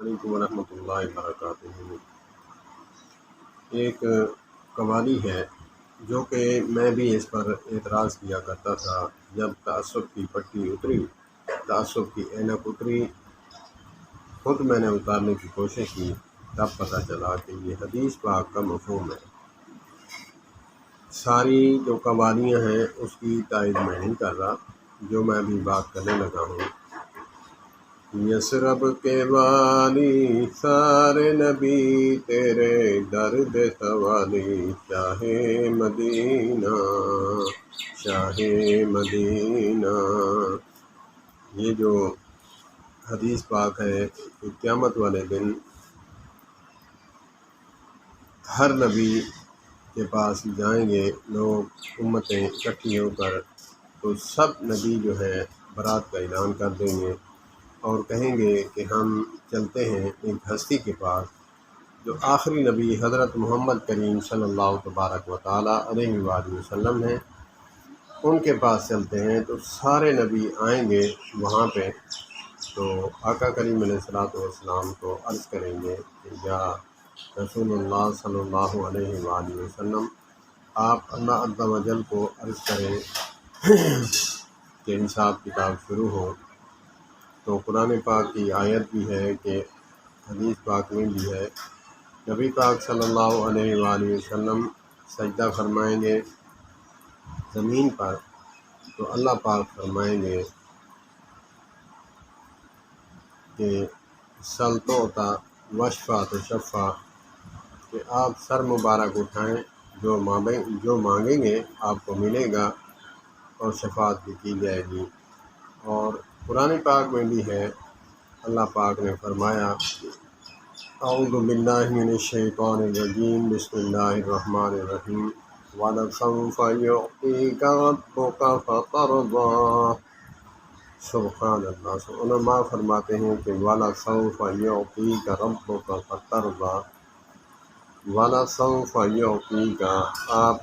علیکم ورحمۃ اللہ وبرکاتہ۔ ایک قوالی ہے جو کہ میں بھی اس پر اعتراض کیا کرتا تھا۔ جب تعصب کی پٹی اتری، تعصب کی اینک اتری، خود میں نے اتارنے کی کوشش کی، تب پتہ چلا کہ یہ حدیث پاک کا مفہوم ہے۔ ساری جو قوالیاں ہیں اس کی تائید میں نہیں کر رہا، جو میں ابھی بات کرنے لگا ہوں۔ یثرب کے والی سارے نبی تیرے درد سوالی، شاہ مدینہ شاہ مدینہ۔ یہ جو حدیث پاک ہے کہ قیامت والے دن ہر نبی کے پاس جائیں گے لوگ، امتیں اکٹھی ہو کر، تو سب نبی جو ہے برات کا اعلان کر دیں گے اور کہیں گے کہ ہم چلتے ہیں ایک ہستی کے پاس جو آخری نبی حضرت محمد کریم صلی اللہ تبارک و تعالیٰ علیہ وآلہ وسلم ہیں، ان کے پاس چلتے ہیں۔ تو سارے نبی آئیں گے وہاں پہ، تو آقا کریم علیہ الصلوۃ والسلام کو عرض کریں گے کہ یا رسول اللہ صلی اللہ علیہ وآلہ وسلم، آپ اللہ عز و جل کو عرض کریں کہ حساب کتاب شروع ہو۔ تو قرآن پاک کی آیت بھی ہے کہ حدیث پاک میں بھی ہے، نبی پاک صلی اللہ علیہ وآلہ وسلم سجدہ فرمائیں گے زمین پر، تو اللہ پاک فرمائیں گے کہ سل توتا وشفا تو شفا، کہ آپ سر مبارک اٹھائیں، جو مانگیں گے آپ کو ملے گا اور شفاعت بھی کی جائے گی۔ اور قرآن پاک میں بھی ہے، اللہ پاک نے فرمایا اعوذ باللہ من الشیطان الرجیم، بسم اللہ الرحمن الرحیم، وَلَسَوْفَ يُعْطِيكَ رَبُّكَ فَتَرْضَىٰ۔ سبحان اللہ۔ علماء فرماتے ہیں کہ وَلَسَوْفَ يُعْطِيكَ رَبُّكَ فَتَرْضَىٰ، وَلَسَوْفَ يُعْطِيكَ، آپ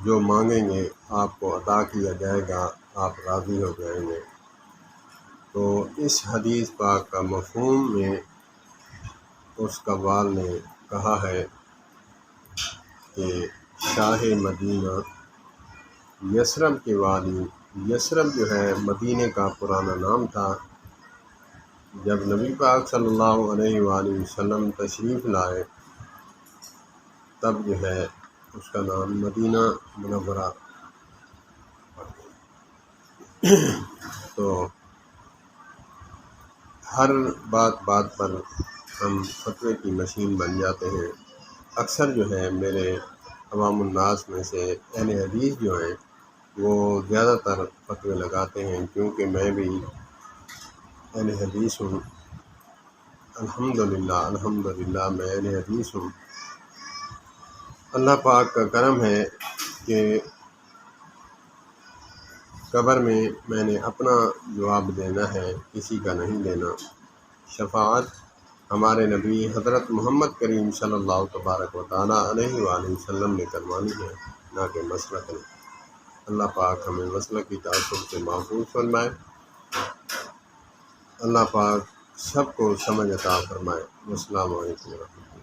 جو مانگیں گے آپ کو عطا کیا جائے گا، آپ راضی ہو جائیں گے۔ تو اس حدیث پاک کا مفہوم میں اس قوال نے کہا ہے کہ شاہ مدینہ، یثرب کے والی، یثرب جو ہے مدینہ کا پرانا نام تھا۔ جب نبی پاک صلی اللہ علیہ وآلہ وسلم تشریف لائے تب جو ہے اس کا نام مدینہ منورہ پڑ گیا۔ تو ہر بات پر ہم فتوے کی مشین بن جاتے ہیں۔ اکثر جو ہے میرے عوام الناس میں سے اہل حدیث جو ہیں وہ زیادہ تر فتوے لگاتے ہیں، کیونکہ میں بھی اہل حدیث ہوں، الحمدللہ میں اہل حدیث ہوں۔ اللہ پاک کا کرم ہے کہ قبر میں نے اپنا جواب دینا ہے، کسی کا نہیں دینا۔ شفاعت ہمارے نبی حضرت محمد کریم صلی اللہ تبارک و تعالیٰ علیہ وآلہ وسلم نے کروانی ہے، نہ کہ مسلک نے۔ اللہ پاک ہمیں مسلک کی تعصب سے محفوظ فرمائے، اللہ پاک سب کو سمجھ عطا فرمائے۔ السلام علیکم ورحمۃ اللہ۔